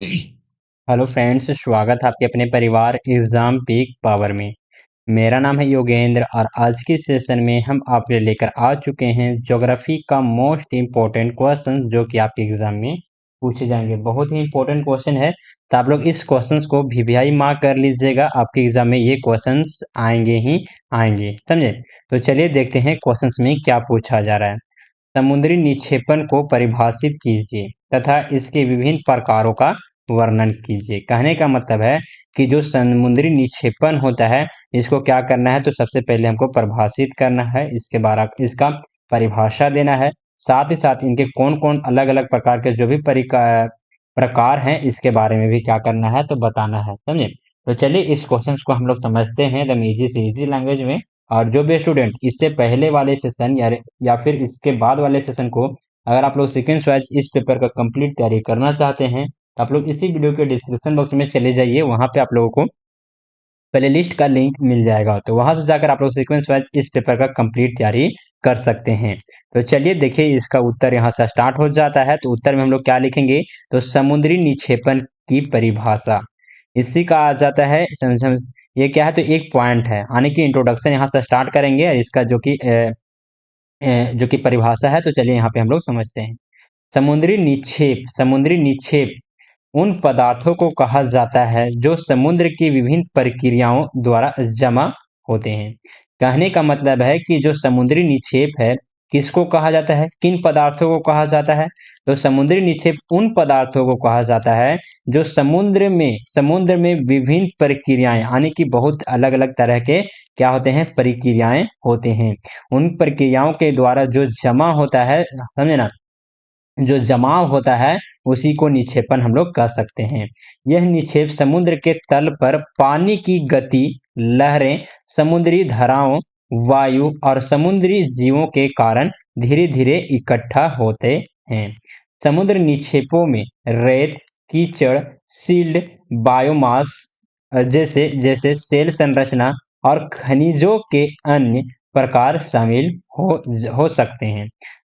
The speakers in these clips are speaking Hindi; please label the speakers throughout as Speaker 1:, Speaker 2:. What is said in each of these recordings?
Speaker 1: हेलो फ्रेंड्स, स्वागत है आपके अपने परिवार एग्जाम पीक पावर में। मेरा नाम है योगेंद्र और आज की सेशन में हम आपके लिए लेकर आ चुके हैं ज्योग्राफी का मोस्ट इम्पोर्टेंट क्वेश्चन जो कि आपके एग्जाम में पूछे जाएंगे। बहुत ही इम्पोर्टेंट क्वेश्चन है, तो आप लोग इस क्वेश्चंस को वीवीआई मार्क कर लीजिएगा। आपके एग्जाम में ये क्वेश्चंस आएंगे ही आएंगे, समझे। तो चलिए देखते हैं क्वेश्चंस में क्या पूछा जा रहा है। समुद्री निक्षेपण को परिभाषित कीजिए तथा इसके विभिन्न प्रकारों का वर्णन कीजिए। कहने का मतलब है कि जो समुद्री निक्षेपण होता है इसको क्या करना है, तो सबसे पहले हमको परिभाषित करना है, इसके बारे इसका परिभाषा देना है। साथ ही साथ इनके कौन कौन अलग अलग प्रकार के जो भी प्रकार हैं इसके बारे में भी क्या करना है, तो बताना है, समझे। तो चलिए इस क्वेश्चन को हम लोग समझते हैं एकदम इजी से इजी लैंग्वेज में। और जो भी स्टूडेंट इससे पहले वाले सेशन या फिर इसके बाद वाले सेशन को अगर आप लोग सीक्वेंस वाइज इस पेपर का कंप्लीट तैयारी करना चाहते हैं तो आप लोग इसी वीडियो के डिस्क्रिप्शन बॉक्स में चले जाइए। वहां पे आप लोगों को प्लेलिस्ट का लिंक मिल जाएगा, तो वहां से जाकर आप लोग सीक्वेंस वाइज इस पेपर का कंप्लीट तैयारी कर सकते हैं। तो चलिए देखिए इसका उत्तर यहाँ से स्टार्ट हो जाता है। तो उत्तर में हम लोग क्या लिखेंगे, तो समुद्री निक्षेपण की परिभाषा इसी का आ जाता है। ये क्या है, तो एक पॉइंट है, यानी कि इंट्रोडक्शन यहाँ से स्टार्ट करेंगे और इसका जो कि परिभाषा है। तो चलिए यहाँ पे हम लोग समझते हैं। समुद्री निक्षेप उन पदार्थों को कहा जाता है जो समुद्र की विभिन्न प्रक्रियाओं द्वारा जमा होते हैं। कहने का मतलब है कि जो समुद्री निक्षेप है किसको कहा जाता है, किन पदार्थों को कहा जाता है, तो समुद्री निक्षेप उन पदार्थों को कहा जाता है जो समुद्र में विभिन्न प्रक्रियाएं, यानी कि बहुत अलग अलग तरह के क्या होते हैं, प्रक्रियाएं होते हैं। उन प्रक्रियाओं के द्वारा जो जमा होता है, समझे ना, जो जमाव होता है उसी को निक्षेपण हम लोग कह सकते हैं। यह निक्षेप समुद्र के तल पर पानी की गति, लहरें, समुद्री धाराओं, वायु और समुद्री जीवों के कारण धीरे धीरे इकट्ठा होते हैं। समुद्र निक्षेपों में रेत, कीचड़, सील्ड, बायोमास जैसे जैसे सेल संरचना और खनिजों के अन्य प्रकार शामिल हो सकते हैं।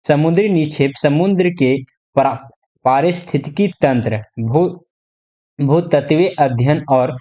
Speaker 1: समुद्री निक्षेप समुद्र के पारिस्थितिकी तंत्र, भूतत्वीय अध्ययन और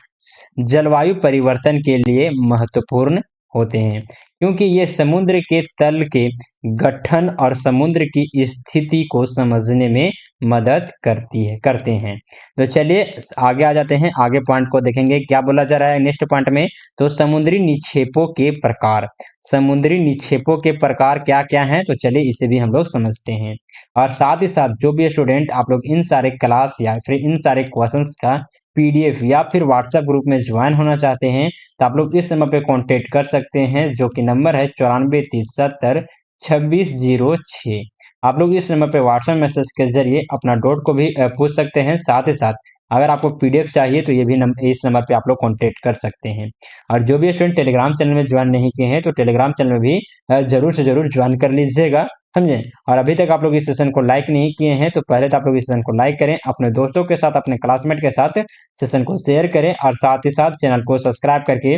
Speaker 1: जलवायु परिवर्तन के लिए महत्वपूर्ण होते हैं, क्योंकि ये समुद्र के तल के गठन और समुद्र की स्थिति को समझने में मदद करते हैं। तो चलिए आगे आ जाते हैं, आगे पॉइंट को देखेंगे क्या बोला जा रहा है नेक्स्ट पॉइंट में। तो समुद्री निक्षेपों के प्रकार, समुद्री निक्षेपों के प्रकार क्या क्या हैं, तो चलिए इसे भी हम लोग समझते हैं। और साथ ही साथ जो भी स्टूडेंट आप लोग इन सारे क्लास या फिर इन सारे क्वेश्चंस का पीडीएफ या फिर व्हाट्सएप ग्रुप में ज्वाइन होना चाहते हैं तो आप लोग इस नंबर पे कांटेक्ट कर सकते हैं, जो कि नंबर है 94 30 70 2606। आप लोग इस नंबर पे व्हाट्सएप मैसेज के जरिए अपना डाउट को भी पूछ सकते हैं। साथ ही साथ अगर आपको पीडीएफ चाहिए तो ये भी इस नंबर पे आप लोग कांटेक्ट कर सकते हैं। और जो भी स्टूडेंट टेलीग्राम चैनल में ज्वाइन नहीं किए हैं तो टेलीग्राम चैनल में भी जरूर से जरूर ज्वाइन कर लीजिएगा, समझे। और अभी तक आप लोग इस सेशन को लाइक नहीं किए हैं तो पहले तो आप लोग इस सेशन को लाइक करें, अपने दोस्तों के साथ, अपने क्लासमेट के साथ सेशन को शेयर करें और साथ ही साथ चैनल को सब्सक्राइब करके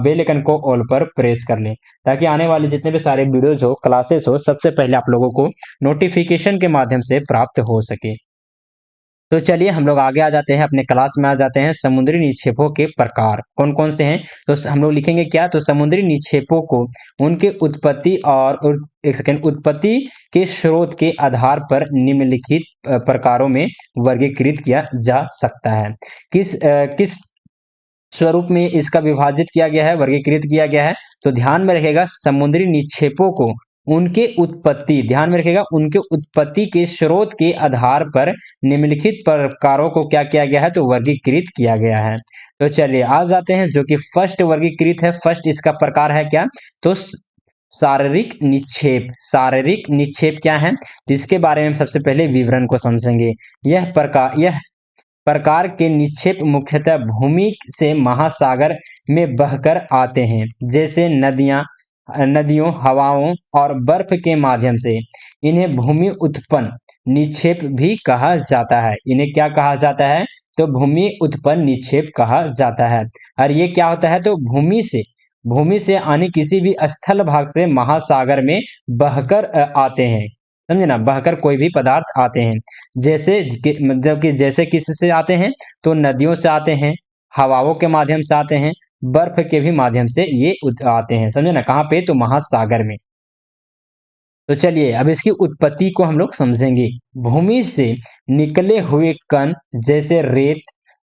Speaker 1: बेल आइकन को ऑल पर प्रेस कर लें, ताकि आने वाले जितने भी सारे वीडियोज हो, क्लासेस हो, सबसे पहले आप लोगों को नोटिफिकेशन के माध्यम से प्राप्त हो सके। तो चलिए हम लोग आगे आ जाते हैं, अपने क्लास में आ जाते हैं। समुद्री निक्षेपों के प्रकार कौन कौन से हैं, तो हम लोग लिखेंगे क्या, तो समुद्री निक्षेपों को उनके उत्पत्ति एक सेकेंड, उत्पत्ति के स्रोत के आधार पर निम्नलिखित प्रकारों में वर्गीकृत किया जा सकता है। किस स्वरूप में इसका विभाजित किया गया है, वर्गीकृत किया गया है, तो ध्यान में रखिएगा समुद्री निक्षेपों को उनके उत्पत्ति, ध्यान में रखिएगा उनके उत्पत्ति के स्रोत के आधार पर निम्नलिखित प्रकारों को क्या किया गया है, तो वर्गीकृत किया गया है। तो चलिए आ जाते हैं, जो कि फर्स्ट वर्गीकृत है, फर्स्ट इसका प्रकार है क्या, तो शारीरिक निक्षेप। शारीरिक निक्षेप क्या है, तो इसके बारे में सबसे पहले विवरण को समझेंगे। यह प्रकार के निक्षेप मुख्यतः भूमि से महासागर में बहकर आते हैं, जैसे नदियों, हवाओं और बर्फ के माध्यम से। इन्हें भूमि उत्पन्न निक्षेप भी कहा जाता है। इन्हें क्या कहा जाता है, तो भूमि उत्पन्न निक्षेप कहा जाता है। और ये क्या होता है, तो भूमि से आने किसी भी स्थल भाग से महासागर में बहकर आते हैं। समझे ना, बहकर कोई भी पदार्थ आते हैं। जैसे मतलब कि जैसे किससे आते हैं, तो नदियों से आते हैं, हवाओं के माध्यम से आते हैं, बर्फ के भी माध्यम से ये आते हैं। समझे ना, कहाँ पे, तो महासागर में। तो चलिए अब इसकी उत्पत्ति को हम लोग समझेंगे। भूमि से निकले हुए कण जैसे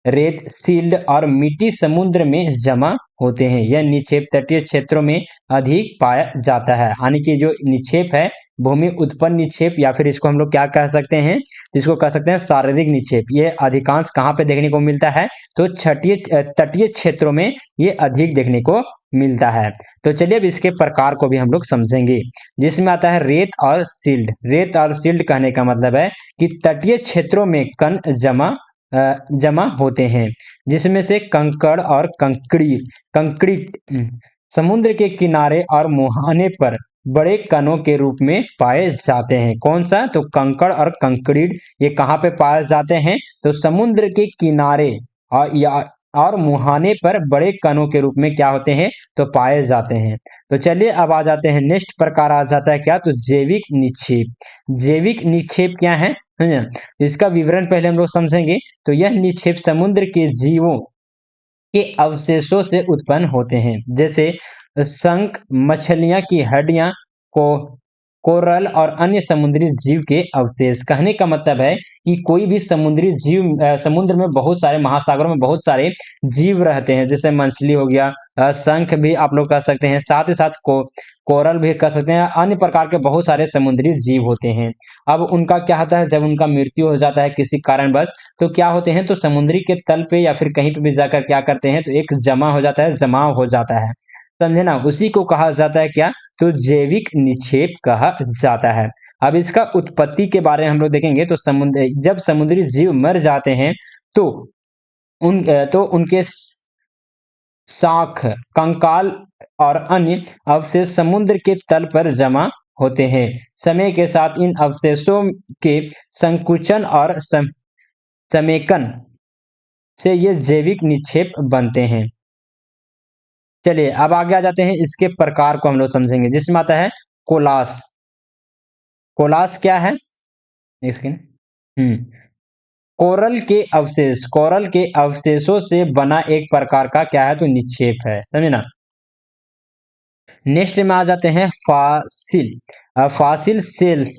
Speaker 1: रेत, सील्ड और मिट्टी समुद्र में जमा होते हैं। यह निक्षेप तटीय क्षेत्रों में अधिक पाया जाता है। यानी कि जो निक्षेप है, भूमि उत्पन्न निक्षेप, या फिर इसको हम लोग क्या कह सकते हैं, इसको कह सकते हैं शारीरिक निक्षेप। ये अधिकांश कहाँ पे देखने को मिलता है, तो तटीय क्षेत्रों में ये अधिक देखने को मिलता है। तो चलिए अब इसके प्रकार को भी हम लोग समझेंगे, जिसमें आता है रेत और सील्ड। रेत और सील्ड कहने का मतलब है कि तटीय क्षेत्रों में कण जमा होते हैं, जिसमें से कंकड़ और कंक्रीट समुद्र के किनारे और मुहाने पर बड़े कणों के रूप में पाए जाते हैं। कौन सा, तो कंकड़ और कंक्रीट ये कहाँ पे पाए जाते हैं, तो समुद्र के किनारे और मुहाने पर बड़े कणों के रूप में क्या होते हैं, तो पाए जाते हैं। तो चलिए अब आ जाते हैं, नेक्स्ट प्रकार आ जाता है क्या, तो जैविक निक्षेप। जैविक निक्षेप क्या है ना, इसका विवरण पहले हम लोग समझेंगे। तो यह निक्षेप समुद्र के जीवों के अवशेषों से उत्पन्न होते हैं, जैसे शंख, मछलियां की हड्डियां, को कोरल और अन्य समुद्री जीव के अवशेष। कहने का मतलब है कि कोई भी समुद्री जीव, समुद्र में बहुत सारे, महासागरों में बहुत सारे जीव रहते हैं, जैसे मछली हो गया, शंख भी आप लोग कह सकते हैं, साथ ही साथ कोरल भी कह सकते हैं। अन्य प्रकार के बहुत सारे समुद्री जीव होते हैं। अब उनका क्या होता है, जब उनका मृत्यु हो जाता है किसी कारणवश, तो क्या होते हैं, तो समुद्री के तल पे या फिर कहीं पे भी जाकर क्या करते हैं, तो एक जमा हो जाता है, जमाव हो जाता है। समझे ना, उसी को कहा जाता है क्या, तो जैविक निक्षेप कहा जाता है। अब इसका उत्पत्ति के बारे में हम लोग देखेंगे। तो जब समुद्री जीव मर जाते हैं, तो उनके शाख, कंकाल और अन्य अवशेष समुद्र के तल पर जमा होते हैं। समय के साथ इन अवशेषों के संकुचन और समेकन से ये जैविक निक्षेप बनते हैं। चलिए अब आगे आ जाते हैं, इसके प्रकार को हम लोग समझेंगे, जिसमें आता है कोलास। कोलास क्या है, इसके कोरल के अवशेषों से बना एक प्रकार का क्या है, तो निक्षेप है। समझे ना। नेक्स्ट में आ जाते हैं फासिल सेल्स।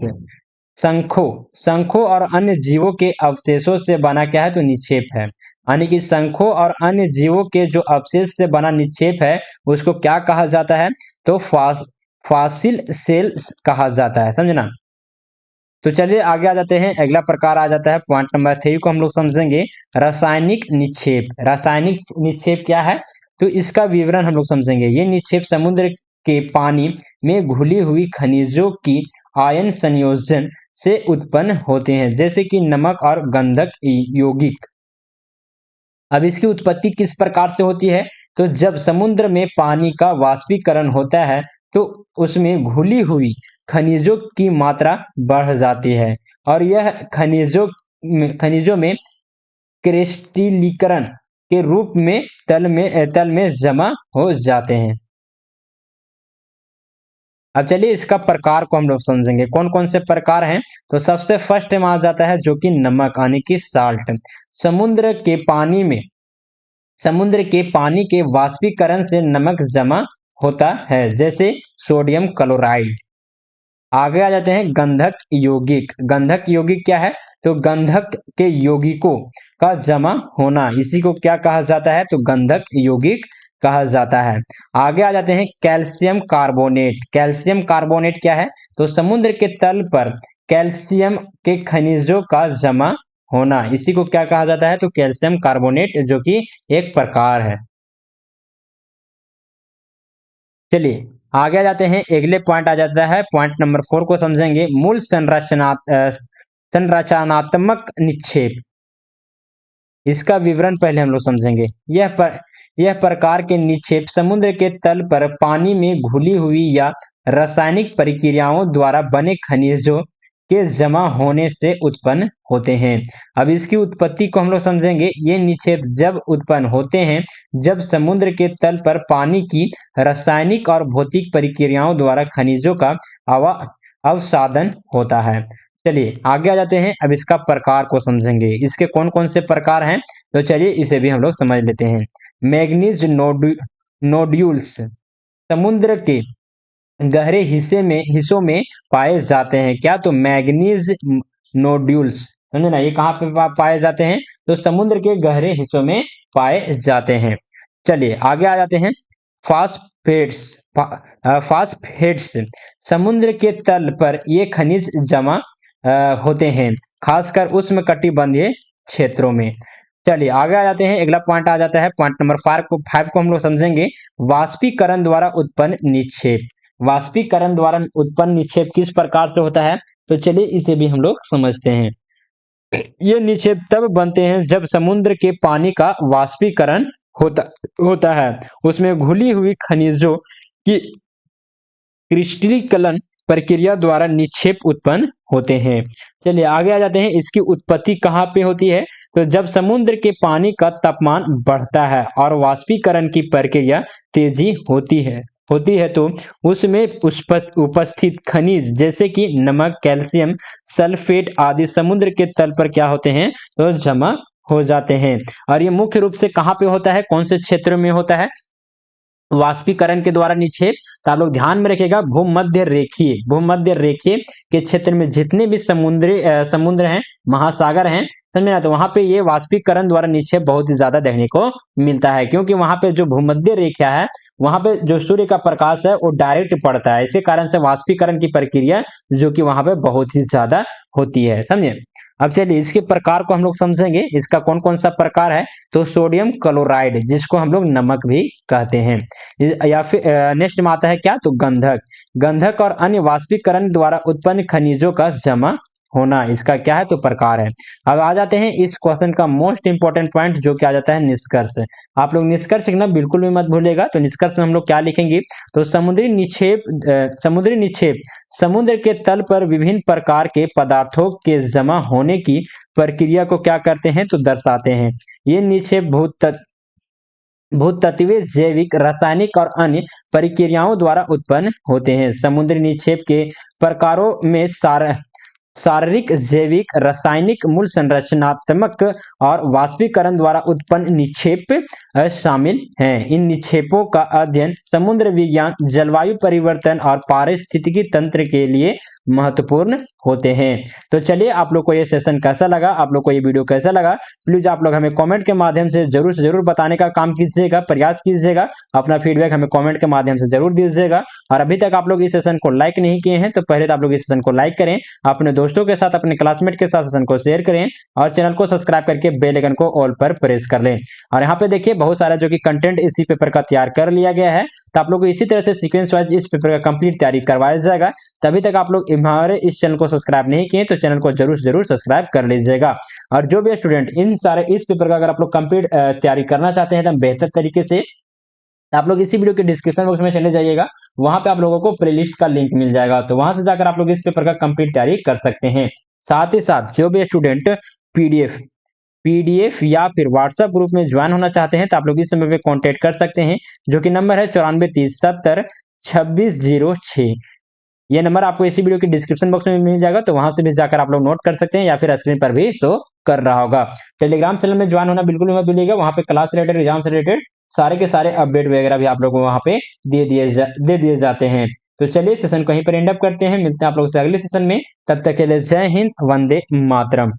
Speaker 1: शंखों और अन्य जीवों के अवशेषों से बना क्या है, तो निक्षेप है। यानी कि शंखों और अन्य जीवों के जो अवशेष से बना निक्षेप है, उसको क्या कहा जाता है, तो फासिल सेल्स कहा जाता है। समझना। तो चलिए आगे आ जाते हैं, अगला प्रकार आ जाता है, पॉइंट नंबर 3 को हम लोग समझेंगे, रासायनिक निक्षेप। रासायनिक निक्षेप क्या है, तो इसका विवरण हम लोग समझेंगे। ये निक्षेप समुद्र के पानी में घुली हुई खनिजों की आयन संयोजन से उत्पन्न होते हैं, जैसे कि नमक और गंधक यौगिक। अब इसकी उत्पत्ति किस प्रकार से होती है, तो जब समुद्र में पानी का वाष्पीकरण होता है, तो उसमें घुली हुई खनिजों की मात्रा बढ़ जाती है, और यह खनिजों में क्रिस्टलीकरण के रूप में तल में जमा हो जाते हैं। अब चलिए इसका प्रकार को हम लोग समझेंगे, कौन कौन से प्रकार हैं। तो सबसे फर्स्ट में आ जाता है जो कि नमक, यानी कि साल्ट। समुद्र के पानी के वाष्पीकरण से नमक जमा होता है, जैसे सोडियम क्लोराइड। आगे आ जाते हैं गंधक यौगिक। गंधक यौगिक क्या है, तो गंधक के यौगिकों का जमा होना, इसी को क्या कहा जाता है, तो गंधक यौगिक कहा जाता है। आगे आ जाते हैं कैल्शियम कार्बोनेट। कैल्शियम कार्बोनेट क्या है, तो समुद्र के तल पर कैल्शियम के खनिजों का जमा होना, इसी को क्या कहा जाता है, तो कैल्शियम कार्बोनेट, जो कि एक प्रकार है। चलिए आगे आ जाते हैं, अगले पॉइंट आ जाता है, पॉइंट नंबर 4 को समझेंगे, मूल संरचनात्मक निक्षेप। इसका विवरण पहले हम लोग समझेंगे। यह प्रकार के निक्षेप समुद्र के तल पर पानी में घुली हुई या रासायनिक प्रक्रियाओं द्वारा बने खनिजों के जमा होने से उत्पन्न होते हैं। अब इसकी उत्पत्ति को हम लोग समझेंगे। ये निक्षेप जब उत्पन्न होते हैं, जब समुद्र के तल पर पानी की रासायनिक और भौतिक प्रक्रियाओं द्वारा खनिजों का अवसादन होता है। चलिए आगे आ जाते हैं, अब इसका प्रकार को समझेंगे, इसके कौन कौन से प्रकार हैं, तो चलिए इसे भी हम लोग समझ लेते हैं। मैग्नीज नोड्यूल्स समुद्र के गहरे हिस्सों में पाए जाते हैं। क्या? तो मैग्नीज नोड्यूल्स, समझे ना, ये कहाँ पे पाए जाते हैं, तो समुद्र के गहरे हिस्सों में पाए जाते हैं। चलिए आगे आ जाते हैं। फास्फेट्स फास्फेट्स समुद्र के तल पर ये खनिज जमा होते हैं, खासकर उष्णकटिबंधीय क्षेत्रों में। चलिए आगे आ जाते हैं, अगला पॉइंट आ जाता है, पॉइंट नंबर 5 को हम लोग समझेंगे। वाष्पीकरण द्वारा उत्पन्न निक्षेप। वाष्पीकरण द्वारा उत्पन्न निक्षेप किस प्रकार से होता है, तो चलिए इसे भी हम लोग समझते हैं। ये निक्षेप तब बनते हैं जब समुद्र के पानी का वाष्पीकरण होता है, उसमें घुली हुई खनिजों की क्रिस्टलीकरण प्रक्रिया द्वारा निक्षेप उत्पन्न होते हैं। चलिए आगे आ जाते हैं, इसकी उत्पत्ति कहाँ पे होती है, तो जब समुद्र के पानी का तापमान बढ़ता है और वाष्पीकरण की प्रक्रिया तेजी होती है तो उसमें उपस्थित खनिज जैसे कि नमक, कैल्शियम सल्फेट आदि समुद्र के तल पर क्या होते हैं, तो जमा हो जाते हैं। और ये मुख्य रूप से कहाँ पे होता है, कौन से क्षेत्र में होता है, वाष्पीकरण के द्वारा निक्षेप। तो आप लोग ध्यान में रखिएगा, भूमध्य रेखीय के क्षेत्र में जितने भी समुद्र हैं, महासागर हैं, समझे ना, तो वहां पे ये वाष्पीकरण द्वारा निक्षेप बहुत ही ज्यादा देखने को मिलता है, क्योंकि वहां पे जो भूमध्य रेखा है, वहां पे जो सूर्य का प्रकाश है वो डायरेक्ट पड़ता है, इसी कारण से वाष्पीकरण की प्रक्रिया जो कि वहां पे बहुत ही ज्यादा होती है, समझे। अब चलिए इसके प्रकार को हम लोग समझेंगे, इसका कौन कौन सा प्रकार है, तो सोडियम क्लोराइड जिसको हम लोग नमक भी कहते हैं, या फिर नेक्स्ट में आता है क्या, तो गंधक और अन्य वाष्पीकरण द्वारा उत्पन्न खनिजों का जमा होना, इसका क्या है, तो प्रकार है। अब आ जाते हैं इस क्वेश्चन का मोस्ट इंपॉर्टेंट पॉइंट, जो कि आ जाता है निष्कर्ष। आप लोग निष्कर्ष लिखना बिल्कुल भी मत भूलिएगा। तो निष्कर्ष में हम लोग क्या लिखेंगे, तो समुद्री निक्षेप समुद्र के तल पर विभिन्न प्रकार के पदार्थों के जमा होने की प्रक्रिया को क्या करते हैं, तो दर्शाते हैं। ये निक्षेप भूतत्वीय, जैविक, रासायनिक और अन्य प्रक्रियाओं द्वारा उत्पन्न होते हैं। समुद्री निक्षेप के प्रकारों में शारीरिक, जैविक, रासायनिक, मूल संरचनात्मक और वाष्पीकरण द्वारा उत्पन्न निक्षेप शामिल हैं। इन निक्षेपों का अध्ययन समुद्र विज्ञान, जलवायु परिवर्तन और पारिस्थितिकी तंत्र के लिए महत्वपूर्ण होते हैं। तो चलिए आप लोग को ये सेशन कैसा लगा, आप लोग को ये वीडियो कैसा लगा, प्लीज आप लोग हमें कमेंट के माध्यम से जरूर बताने का काम कीजिएगा, प्रयास कीजिएगा, अपना फीडबैक हमें कमेंट के माध्यम से जरूर दीजिएगा। और अभी तक आप लोग इस सेशन को लाइक नहीं किए हैं, तो पहले तो आप लोग इस सेशन को लाइक करें, अपने दोस्तों के साथ, अपने क्लासमेट के साथ सेशन को शेयर करें, और चैनल को सब्सक्राइब करके बेल आइकन को ऑल पर प्रेस कर लें। और यहाँ पे देखिए बहुत सारा जो कि कंटेंट इसी पेपर का तैयार कर लिया गया है, तो आप लोग को इसी तरह से सीक्वेंस वाइज इस पेपर का कंप्लीट तैयारी करवाया जाएगा। तभी तक आप लोग हमारे इस चैनल को सब्सक्राइब नहीं किए तो चैनल को जरूर सब्सक्राइब कर लीजिएगा। और जो भी स्टूडेंट इस पेपर का अगर आप लोग कंप्लीट तैयारी करना चाहते हैं एकदम बेहतर तरीके से, आप लोग इसी वीडियो के डिस्क्रिप्शन बॉक्स में चले जाइएगा, वहां पे आप लोगों को प्लेलिस्ट का लिंक मिल जाएगा, तो वहां से जाकर आप लोग इस पेपर का कंप्लीट तैयारी कर सकते हैं। साथ ही साथ जो भी स्टूडेंट पीडीएफ या फिर व्हाट्सएप ग्रुप में ज्वाइन होना चाहते हैं, तो आप लोग इस समय पे कांटेक्ट कर सकते हैं, जो कि नंबर है 9430702606। ये नंबर आपको इसी वीडियो के डिस्क्रिप्शन बॉक्स में मिल जाएगा, तो वहां से भी जाकर आप लोग नोट कर सकते हैं, या फिर स्क्रीन पर भी शो कर रहा होगा। टेलीग्राम चैनल में ज्वाइन होना बिल्कुल मत भूलिएगा, वहां पे क्लास रिलेटेड, एग्जाम से रिलेटेड सारे के सारे अपडेट वगैरह भी आप लोग को वहां पे दे दिए जाते हैं। तो चलिए सेशन को यहीं पर एंड अप करते हैं, मिलते हैं आप लोग से अगले सेशन में, तब तक के लिए जय हिंद, वंदे मातरम।